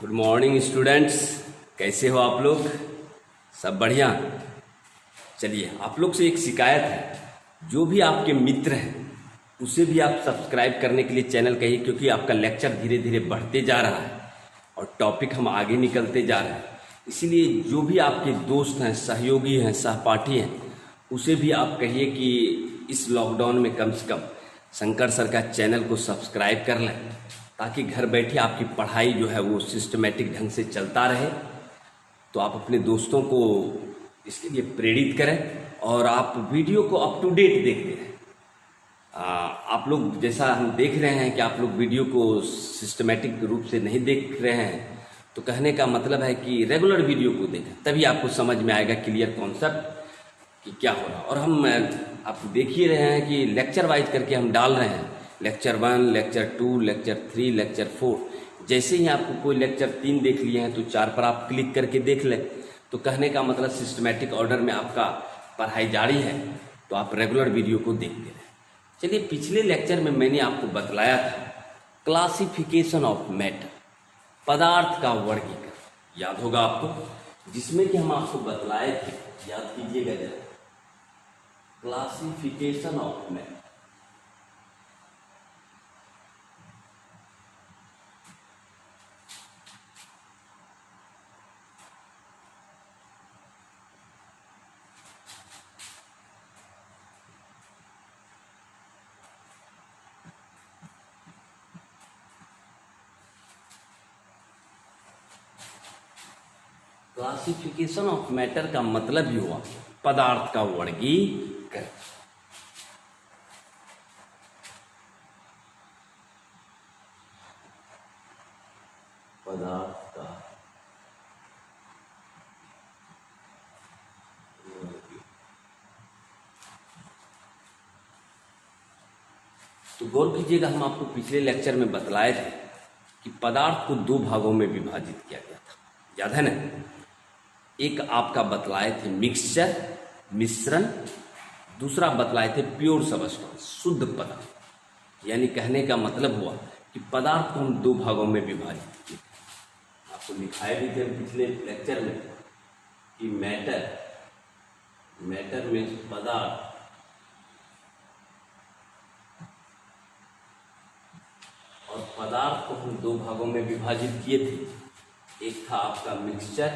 Good morning students, कैसे हो आप लोग? सब बढ़िया। चलिए, आप लोग से एक शिकायत है, जो भी आपके मित्र हैं उसे भी आप सब्सक्राइब करने के लिए चैनल कहिए, क्योंकि आपका लेक्चर धीरे धीरे बढ़ते जा रहा है और टॉपिक हम आगे निकलते जा रहे हैं। इसीलिए जो भी आपके दोस्त हैं, सहयोगी हैं, सहपाठी हैं, उसे भी आप कहिए कि इस लॉकडाउन में कम से कम शंकर सर का चैनल को सब्सक्राइब कर लें, ताकि घर बैठे आपकी पढ़ाई जो है वो सिस्टमेटिक ढंग से चलता रहे। तो आप अपने दोस्तों को इसके लिए प्रेरित करें और आप वीडियो को अप टू डेट देखते रहें। आप लोग जैसा हम देख रहे हैं कि आप लोग वीडियो को सिस्टमेटिक रूप से नहीं देख रहे हैं, तो कहने का मतलब है कि रेगुलर वीडियो को देखें, तभी आपको समझ में आएगा क्लियर कॉन्सेप्ट कि क्या हो रहा है। और हम आप देख ही रहे हैं कि लेक्चर वाइज करके हम डाल रहे हैं, लेक्चर 1, लेक्चर 2, लेक्चर 3, लेक्चर 4। जैसे ही आपको कोई लेक्चर 3 देख लिए हैं तो 4 पर आप क्लिक करके देख लें। तो कहने का मतलब सिस्टमेटिक ऑर्डर में आपका पढ़ाई जारी है, तो आप रेगुलर वीडियो को देखते रहें। चलिए, पिछले लेक्चर में मैंने आपको बतलाया था क्लासिफिकेशन ऑफ मैटर, पदार्थ का वर्गीकरण, याद होगा आपको, जिसमें कि हम आपको बतलाए थे, याद कीजिएगा जरा, classification of matter. Classification of matter का मतलब ही हुआ पदार्थ का वर्गीकरण। पदार्थ का तो गौर कीजिएगा, हम आपको पिछले लेक्चर में बतलाए थे कि पदार्थ को 2 भागों में विभाजित किया गया था, याद है ना? एक आपका बतलाए थे मिक्सचर, मिश्रण, दूसरा बतलाए थे प्योर सबस्टेंस, शुद्ध पदार्थ। यानी कहने का मतलब हुआ कि पदार्थ को हम 2 भागों में विभाजित किए थे। आपको दिखाए भी थे पिछले लेक्चर में कि मैटर में पदार्थ, और पदार्थ को हम 2 भागों में विभाजित किए थे। एक था आपका मिक्सचर,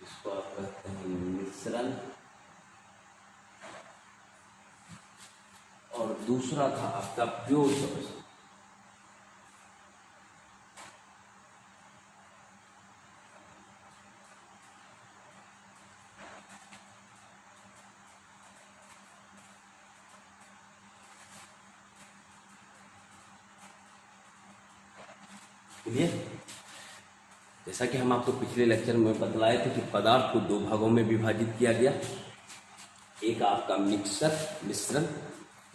इसको आप कहते हैं मिश्रण, और दूसरा था आपका प्योर सबस्टेंस। जैसा कि हम आपको पिछले लेक्चर में बतलाए थे कि पदार्थ को 2 भागों में विभाजित किया गया। एक आपका मिक्सर, मिश्रण,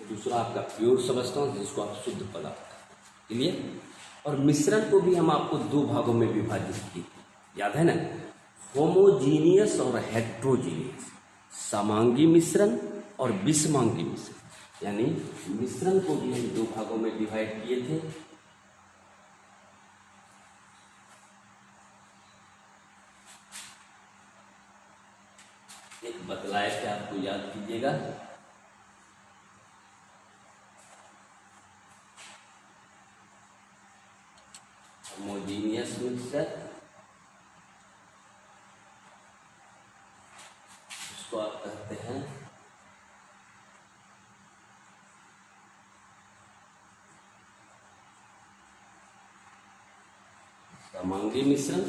दूसरा आपका प्योर सबस्टेंस, जिसको आप शुद्ध पदार्थ। क्लियर? और मिश्रण को भी हम आपको 2 भागों में विभाजित किए, याद है ना? होमोजीनियस और हेट्रोजीनियस, समांगी मिश्रण और विषमांगी मिश्रण। यानी मिश्रण को भी हम 2 भागों में डिवाइड किए थे। एक बतलाए थे, आपको याद कीजिएगा, होमोजीनियस मिक्सचर, इसको आप कहते हैं समांगी मिश्रण,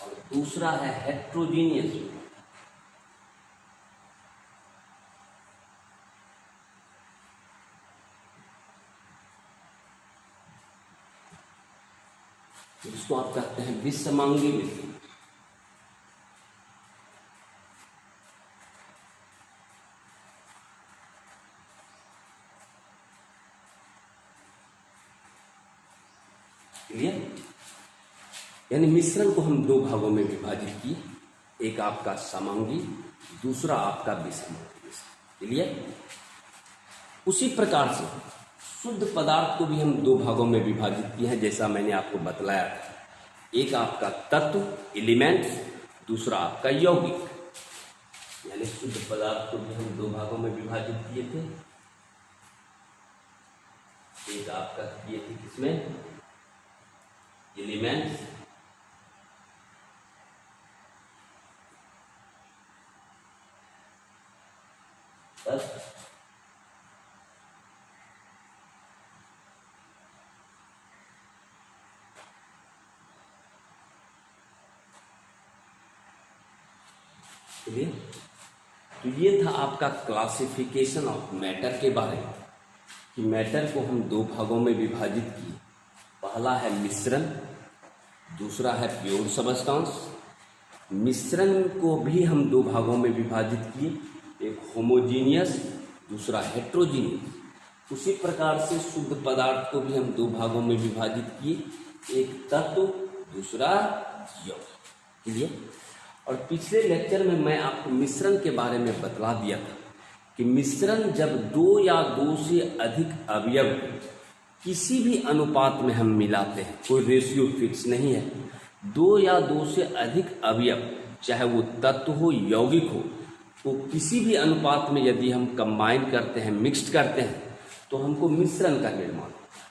और दूसरा है हेट्रोजीनियस, जिसको आप कहते हैं विषमांगी मिश्रण। क्लियर? यानी मिश्रण को हम दो भागों में विभाजित किए, एक आपका समांगी, दूसरा आपका विसमांगी। क्लियर? उसी प्रकार से शुद्ध पदार्थ को भी हम दो भागों में विभाजित किए हैं, जैसा मैंने आपको बतलाया था। एक आपका तत्व एलिमेंट्स, दूसरा आपका यौगिक। यानी शुद्ध पदार्थ को भी हम दो भागों में विभाजित किए थे। एक आपका किए थे किसमें? एलिमेंट्स, तत्व, चलिए। तो ये था आपका क्लासिफिकेशन ऑफ मैटर के बारे में, कि मैटर को हम दो भागों में विभाजित किए। पहला है मिश्रण, दूसरा है प्योर सबस्टांस। मिश्रण को भी हम दो भागों में विभाजित किए, एक होमोजीनियस, दूसरा हेट्रोजीनियस। उसी प्रकार से शुद्ध पदार्थ को भी हम दो भागों में विभाजित किए, एक तत्व, दूसरा यौगिक। क्लियर? और पिछले लेक्चर में मैं आपको मिश्रण के बारे में बतला दिया था कि मिश्रण जब दो या दो से अधिक अवयव किसी भी अनुपात में हम मिलाते हैं, कोई रेशियो फिक्स नहीं है, दो या दो से अधिक अवयव, चाहे वो तत्व हो यौगिक हो, तो किसी भी अनुपात में यदि हम कंबाइन करते हैं, मिक्स्ड करते हैं, तो हमको मिश्रण का निर्माण होता है।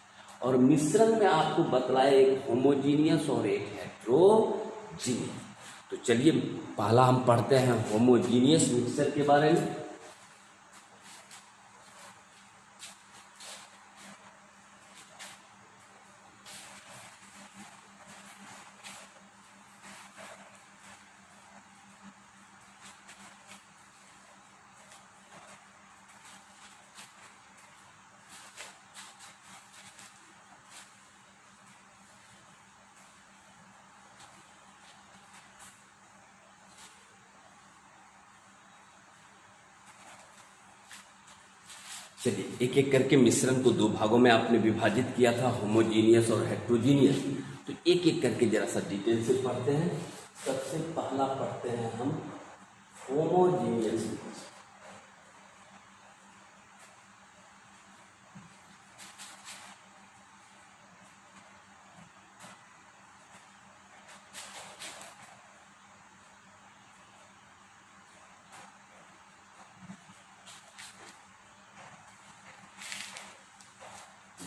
और मिश्रण में आपको बतलाया एक होमोजीनियस और एक हेट्रोजीनियस। तो चलिए पहला हम पढ़ते हैं होमोजीनियस मिक्सचर के बारे में। चलिए एक एक करके मिश्रण को दो भागों में आपने विभाजित किया था, होमोजीनियस और हेट्रोजीनियस। तो एक एक करके जरा सा डिटेल से पढ़ते हैं। सबसे पहला पढ़ते हैं हम होमोजीनियस।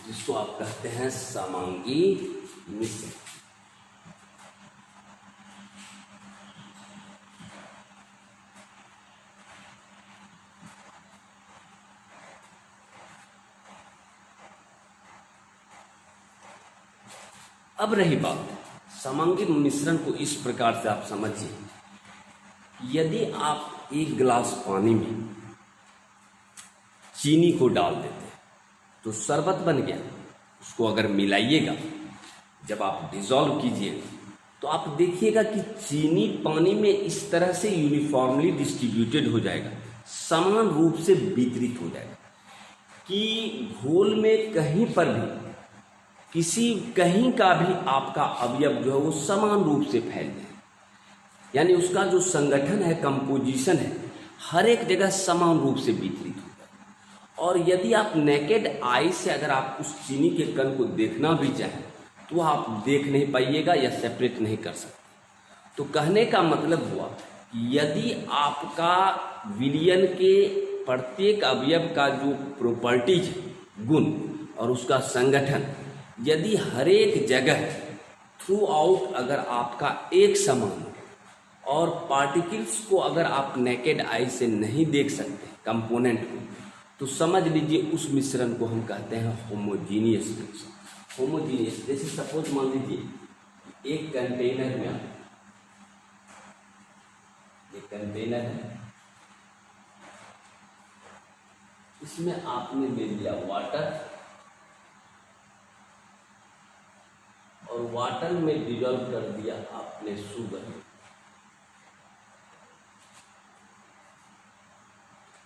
जिसको आप कहते हैं समांगी मिश्रण। अब रही बात समांगी मिश्रण को, इस प्रकार से आप समझिए, यदि आप एक गिलास पानी में चीनी को डाल देते हैं तो शरबत बन गया। उसको अगर मिलाइएगा, जब आप डिजॉल्व कीजिए, तो आप देखिएगा कि चीनी पानी में इस तरह से यूनिफॉर्मली डिस्ट्रीब्यूटेड हो जाएगा, समान रूप से वितरित हो जाएगा, कि घोल में कहीं पर भी कहीं का भी आपका अवयव जो है वो समान रूप से फैल जाए। यानी उसका जो संगठन है, कंपोजिशन है, हर एक जगह समान रूप से वितरित हो जाए। और यदि आप नेकेड आई से अगर आप उस चीनी के कण को देखना भी चाहें तो आप देख नहीं पाइएगा या सेपरेट नहीं कर सकते। तो कहने का मतलब हुआ कि यदि आपका विलयन के प्रत्येक अवयव का जो प्रॉपर्टीज, गुण और उसका संगठन, यदि हर एक जगह थ्रू आउट अगर आपका एक समान और पार्टिकल्स को अगर आप नेकेड आई से नहीं देख सकते कंपोनेंट को, तो समझ लीजिए उस मिश्रण को हम कहते हैं होमोजीनियस मिश्रण। होमोजीनियस, जैसे सपोज मान लीजिए एक कंटेनर में एक कंटेनर है, इसमें आपने ले लिया वाटर और वाटर में डिजॉल्व कर दिया आपने शुगर।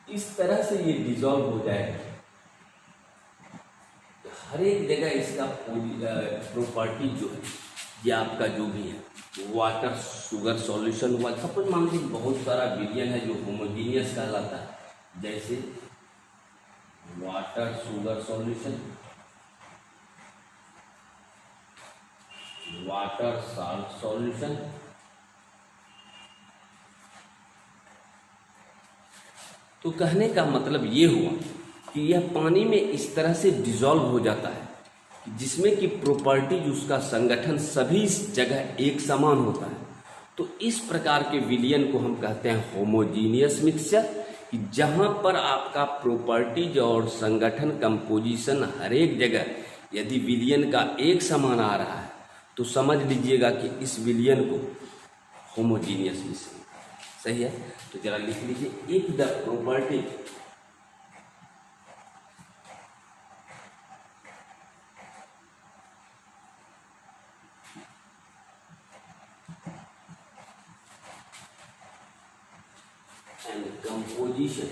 इस तरह से ये डिजॉल्व हो जाएगा, हर एक जगह इसका प्रॉपर्टी जो है, ये आपका जो भी है वाटर शुगर सॉल्यूशन हुआ, सपोज मान लीजिए बहुत सारा विलियन है जो होमोजीनियस कहलाता है, जैसे water sugar solution, water salt solution, तो कहने का मतलब ये हुआ कि यह पानी में इस तरह से डिजॉल्व हो जाता है कि जिसमें कि प्रॉपर्टीज उसका संगठन सभी जगह एक समान होता है। तो इस प्रकार के विलियन को हम कहते हैं होमोजीनियस मिक्सचर, कि जहाँ पर आपका प्रॉपर्टीज और संगठन कंपोजिशन हर एक जगह यदि विलियन का एक समान आ रहा है तो समझ लीजिएगा कि इस विलियन को होमोजीनियस मिक्सचर। सही है, तो जरा लिख लीजिए, if the property and composition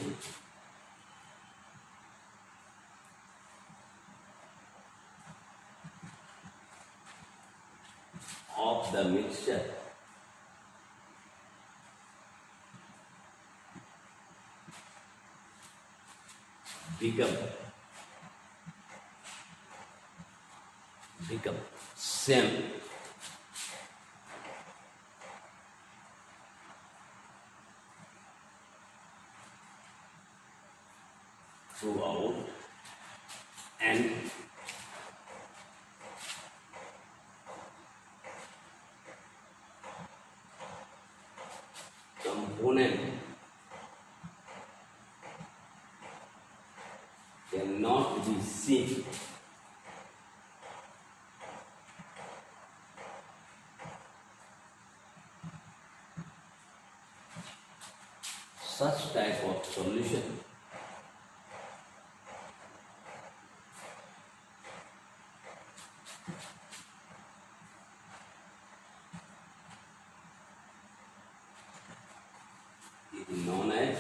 of the mixture become same throughout and component cannot be seen such type of solution is known as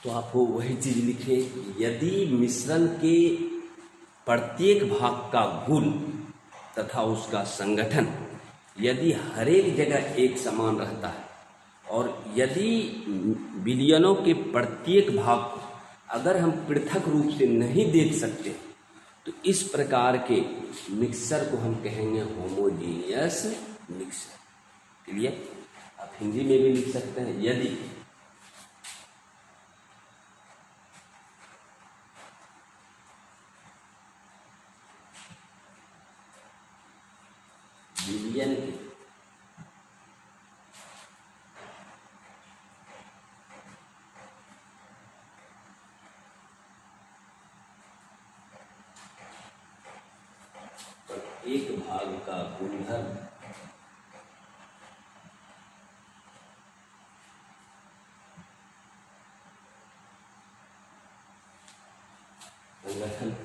तो आपको वही चीज लिखे, यदि मिश्रण के प्रत्येक भाग का गुण तथा उसका संगठन यदि हर एक जगह एक समान रहता है और यदि विलियनों के प्रत्येक भाग को अगर हम पृथक रूप से नहीं देख सकते तो इस प्रकार के मिक्सचर को हम कहेंगे होमोजीनियस मिक्सचर। क्लियर? आप हिंदी में भी लिख सकते हैं, यदि विलियन के प्रत्येक भाग का गुणधर्म संगठन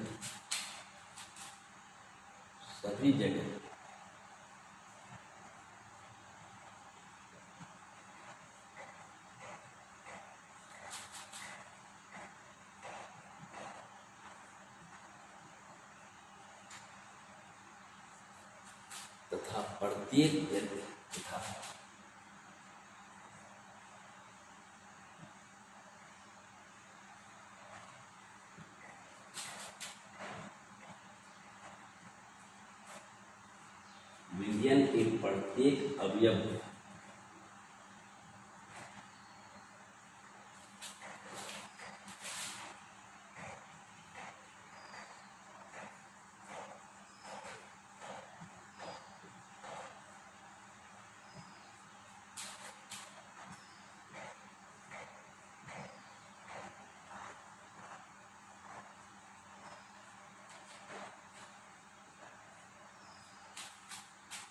सभी जगह तथा प्रत्येक तथा विलियन के प्रत्येक अवयव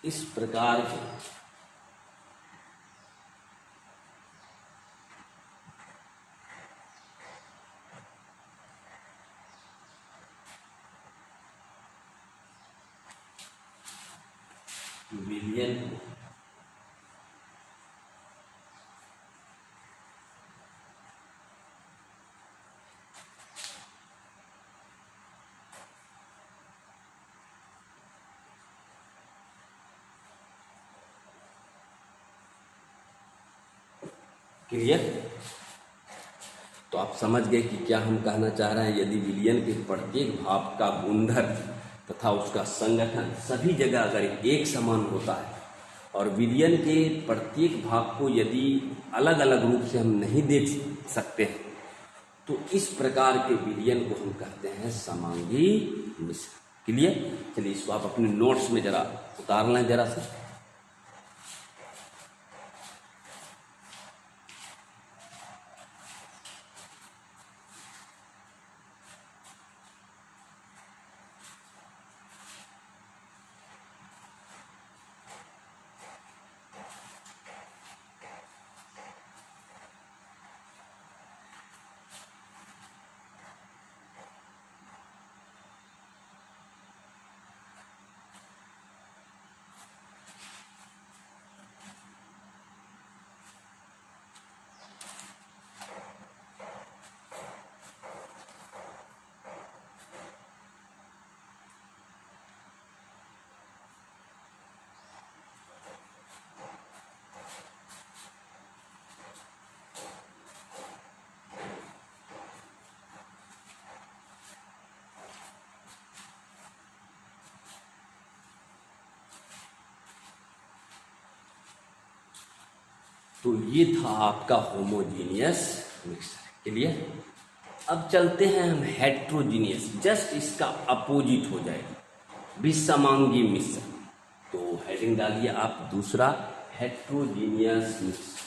इस प्रकार के विलियन को क्लियर। तो आप समझ गए कि क्या हम कहना चाह रहे हैं। यदि विलियन के प्रत्येक भाव का गुणधर्म तथा उसका संगठन सभी जगह अगर एक समान होता है और विलियन के प्रत्येक भाग को यदि अलग अलग रूप से हम नहीं देख सकते हैं तो इस प्रकार के विलियन को हम कहते हैं समांगी मिश्र। क्लियर। चलिए इसको आप अपने नोट्स में जरा उतार लें जरा सा। तो ये था आपका होमोजीनियस मिक्सचर। क्लियर। अब चलते हैं हम हेट्रोजीनियस, जस्ट इसका अपोजिट हो जाएगा विषमांगी मिश्रण। तो हेडिंग डालिए आप दूसरा हेट्रोजीनियस मिक्सचर।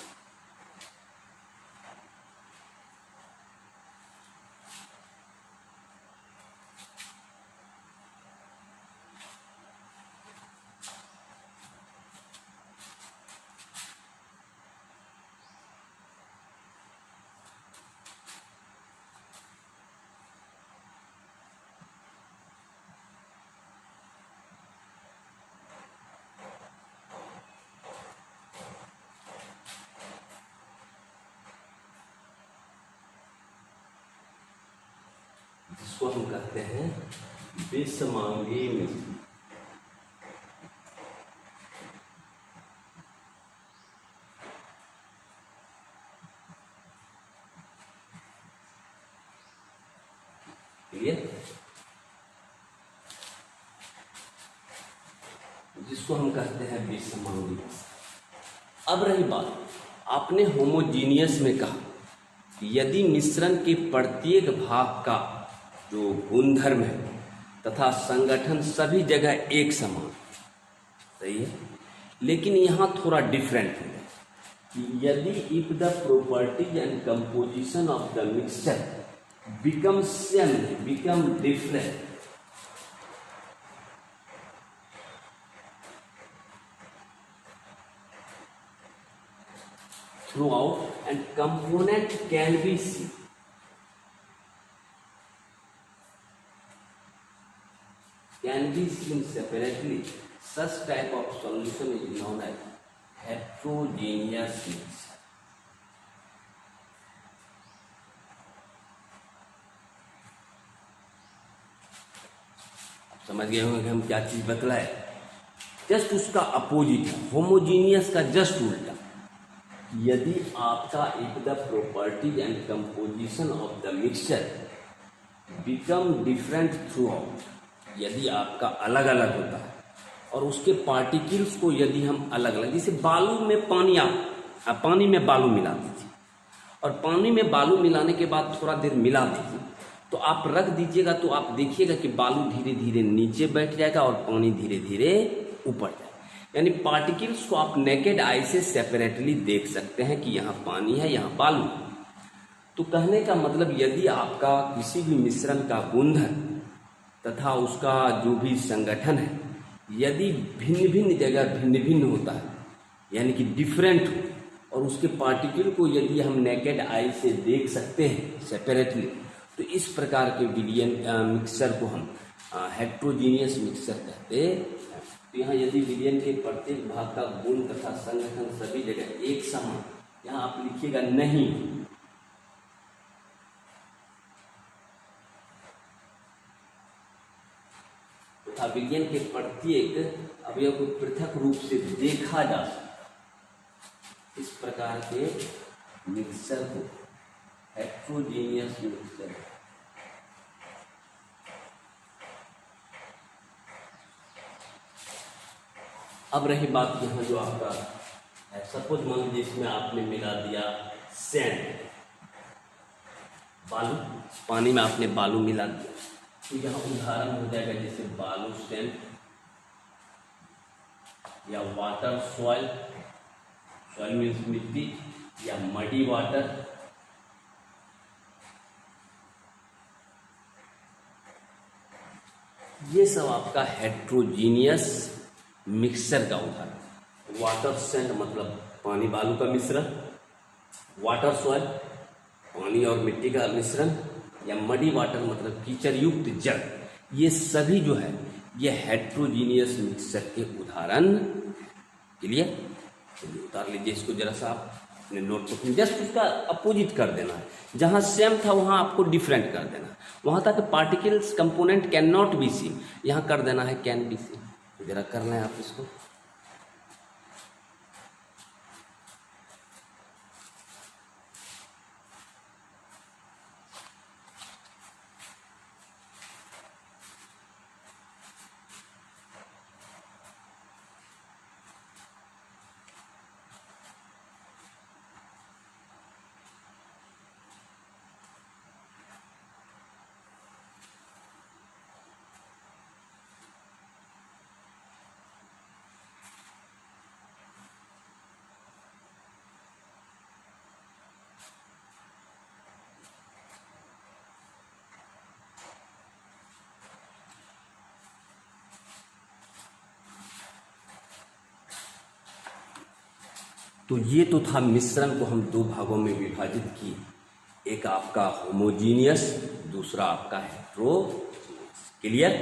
जिसको हम कहते हैं विषमांगी मिश्रण। क्लियर। जिसको हम कहते हैं विषमांगी मिश्रण। अब रही बात, आपने होमोजीनियस में कहा यदि मिश्रण के प्रत्येक भाग का जो गुणधर्म है तथा संगठन सभी जगह एक समान, सही है। लेकिन यहाँ थोड़ा डिफरेंट है कि यदि if the properties and composition of the mixture become same, become different, throughout and component can be seen. Can be seen separately. Such type of solution is known as heterogeneous mixture. समझ गए होंगे हम क्या चीज बतलाए। Just उसका opposite है, homogeneous का जस्ट उल्टा। यदि आपका if the properties and composition of the mixture become different through out, यदि आपका अलग अलग होता है और उसके पार्टिकल्स को यदि हम अलग अलग, जैसे बालू में पानी, आप पानी में बालू मिला दीजिए और पानी में बालू मिलाने के बाद थोड़ा देर मिला दीजिए तो आप रख दीजिएगा तो आप देखिएगा कि बालू धीरे धीरे नीचे बैठ जाएगा और पानी धीरे धीरे ऊपर जाएगा। यानी पार्टिकल्स को आप नेकेड आई से सेपरेटली देख सकते हैं कि यहाँ पानी है, यहाँ बालू। तो कहने का मतलब यदि आपका किसी भी मिश्रण का गुणधर्म तथा उसका जो भी संगठन है यदि भिन्न भिन्न जगह भिन्न भिन्न होता है, यानी कि डिफरेंट हो, और उसके पार्टिकल को यदि हम नेकेड आई से देख सकते हैं सेपरेटली, तो इस प्रकार के विलियन मिक्सचर को हम हेट्रोजीनियस मिक्सचर कहते हैं। तो यहाँ यदि विलयन के प्रत्येक भाग का गुण तथा संगठन सभी जगह एक समान, यहाँ आप लिखिएगा नहीं, तथा विलयन के प्रत्येक अवयव को पृथक रूप से देखा जा सकता, इस प्रकार के मिक्सचर को हेट्रोजीनियस मिक्सचर। अब रही बात यहाँ जो आपका है, सपोज मान लीजिए इसमें आपने मिला दिया सैंड, बालू, पानी में आपने बालू मिला दिया, तो यहाँ उदाहरण हो जाएगा जैसे बालू सैंड या वाटर सॉइल, सॉइल मीन्स मिट्टी, या मडी वाटर, ये सब आपका हेट्रोजीनियस मिक्सचर का उदाहरण। वाटर सैंड मतलब पानी बालू का मिश्रण, वाटर सॉइल पानी और मिट्टी का मिश्रण, या मडी वाटर मतलब कीचड़ युक्त जल, ये सभी जो है ये हेट्रोजीनियस मिक्सचर के उदाहरण। क्लियर? चलिए उतार लीजिए इसको जरा सा आप अपने नोटबुक में, जस्ट उसका अपोजिट कर देना है, जहाँ सेम था वहाँ आपको डिफरेंट कर देना है, वहाँ तक particles component can not be seen, यहाँ कर देना है कैन बी सीन। तो जरा कर लें आप इसको। तो ये तो था मिश्रण को हम दो भागों में विभाजित किए, एक आपका होमोजीनियस, दूसरा आपका हेट्रोजीनियस। क्लियर?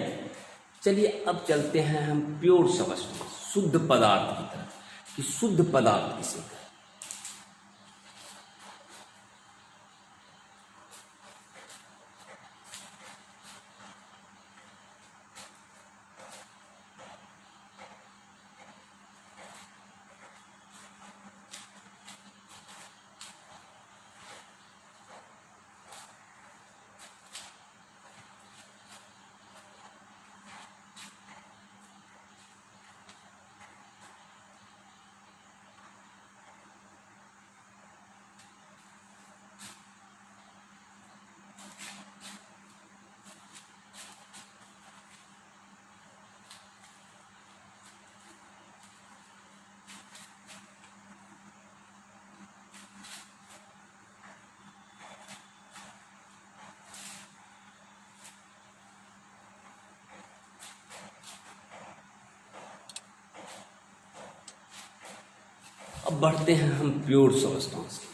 चलिए अब चलते हैं हम प्योर सबस्टेंस, शुद्ध पदार्थ की तरफ, कि शुद्ध पदार्थ किसे कहते हैं। अब बढ़ते हैं हम प्योर सबस्टेंस की तरफ।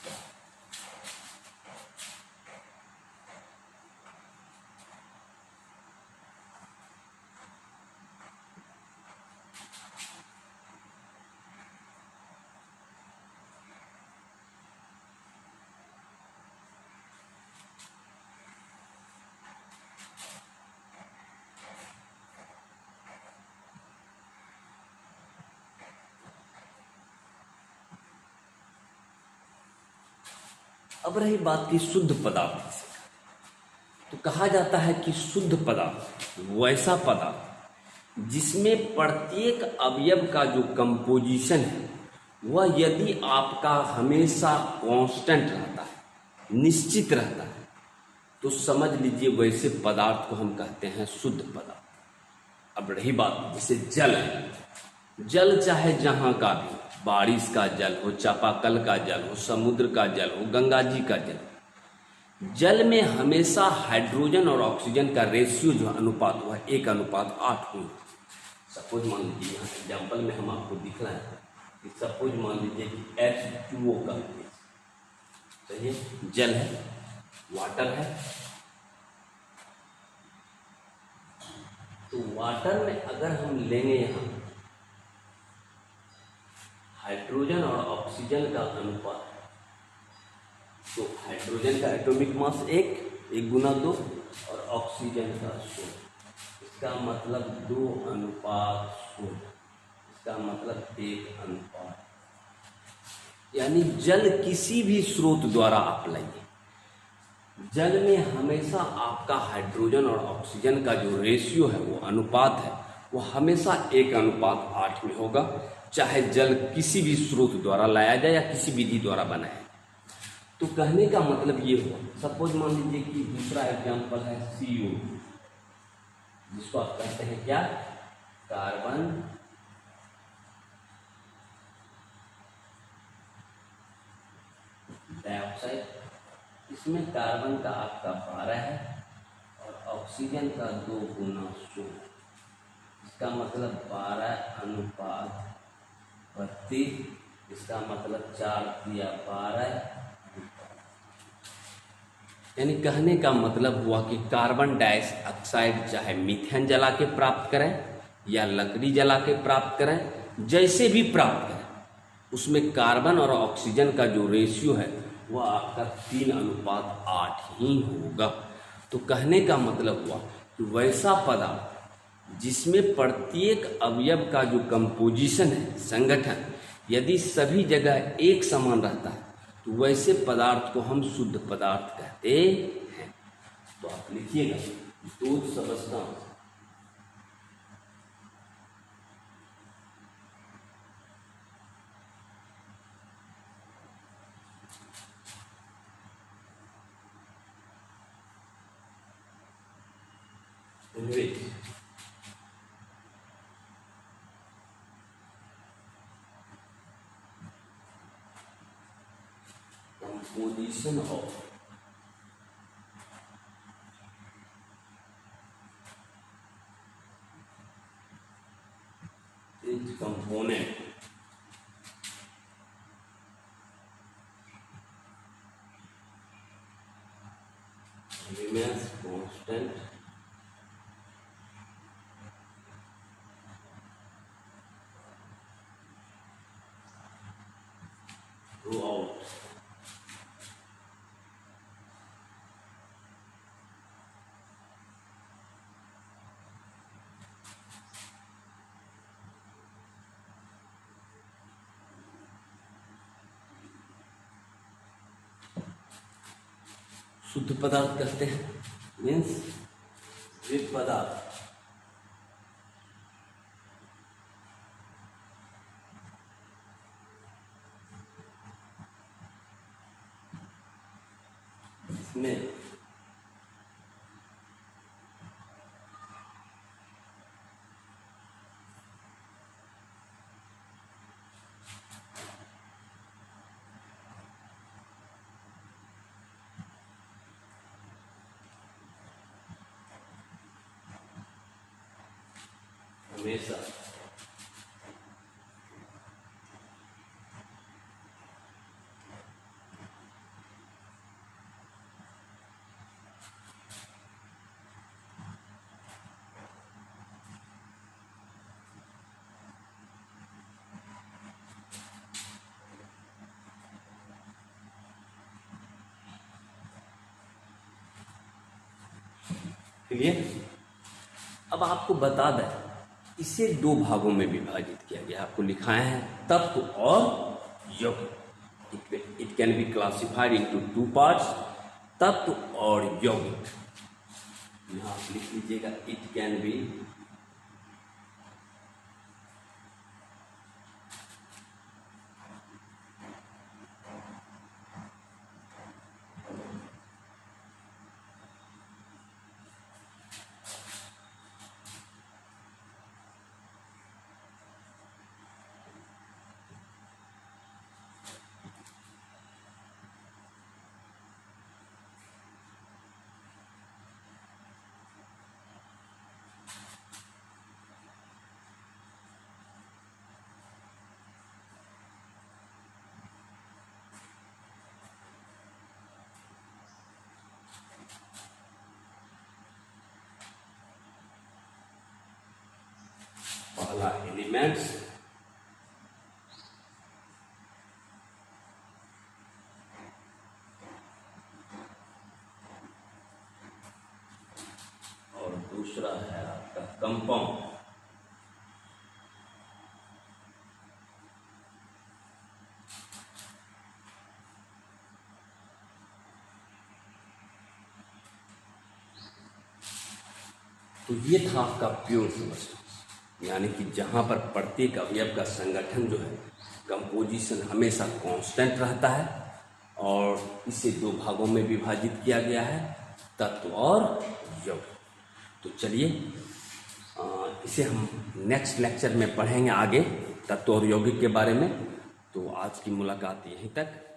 अब रही बात की शुद्ध पदार्थ से, तो कहा जाता है कि शुद्ध पदार्थ वैसा पदार्थ जिसमें प्रत्येक अवयव का जो कंपोजिशन है वह यदि आपका हमेशा कांस्टेंट रहता है, निश्चित रहता है, तो समझ लीजिए वैसे पदार्थ को हम कहते हैं शुद्ध पदार्थ। अब रही बात जैसे जल है, जल चाहे जहाँ का भी, बारिश का जल हो, चापाकल का जल हो, समुद्र का जल हो, गंगा जी का जल, जल में हमेशा हाइड्रोजन और ऑक्सीजन का रेशियो जो अनुपात हुआ 1:8 हुई। सपोज मान लीजिए यहाँ एग्जाम्पल में हम आपको दिख रहा है कि सपोज मान लीजिए कि H2O का चाहिए, जल है, वाटर है, तो वाटर में अगर हम लेंगे यहाँ हाइड्रोजन और ऑक्सीजन का अनुपात, तो हाइड्रोजन का एटॉमिक मास 1 1 गुना 2 और ऑक्सीजन का 16, इसका मतलब 2:16, इसका मतलब 1:। यानी जल किसी भी स्रोत द्वारा आप लाइए, जल में हमेशा आपका हाइड्रोजन और ऑक्सीजन का जो रेशियो है, वो अनुपात है, वो हमेशा 1:8 में होगा, चाहे जल किसी भी स्रोत द्वारा लाया जाए या किसी विधि द्वारा बनाया जाए। तो कहने का मतलब ये हुआ, सपोज मान लीजिए कि दूसरा एग्जाम्पल है CO, जिसको आप कहते हैं क्या, कार्बन डाइऑक्साइड। इसमें कार्बन का आपका 12 है और ऑक्सीजन का 2 × 16, इसका मतलब 12:32, इसका मतलब 4×12। यानी कहने का मतलब हुआ कि कार्बन डाइऑक्साइड चाहे मीथेन जला के प्राप्त करें या लकड़ी जला के प्राप्त करें, जैसे भी प्राप्त करें, उसमें कार्बन और ऑक्सीजन का जो रेशियो है वह आपका 3:8 ही होगा। तो कहने का मतलब हुआ कि वैसा पदार्थ जिसमें प्रत्येक अवयव का जो कंपोजिशन है, संगठन, यदि सभी जगह एक समान रहता है, तो वैसे पदार्थ को हम शुद्ध पदार्थ कहते हैं। तो आप लिखिएगा, दूध समझता हूं, composition of each component remains constant throughout शुद्ध पदार्थ कहते हैं, मीन्स वे पदार्थ इसमें हमेशा क्लियर। अब आपको बता दें, इसे 2 भागों में विभाजित किया गया, आपको लिखाए हैं तत्व और यौगिक। It can be classified into 2 parts, तत्व और यौगिक। यहाँ आप लिख लीजिएगा, इट कैन बी पहला एलिमेंट्स, कंपाउंड। तो ये था आपका प्योर समस्या, यानी कि जहाँ पर प्रत्येक अवयव का संगठन जो है, कंपोजिशन हमेशा कांस्टेंट रहता है और इसे दो भागों में विभाजित किया गया है, तत्व और यौगिक। तो चलिए इसे हम नेक्स्ट लेक्चर में पढ़ेंगे आगे, तत्व और यौगिक के बारे में। तो आज की मुलाकात यहीं तक।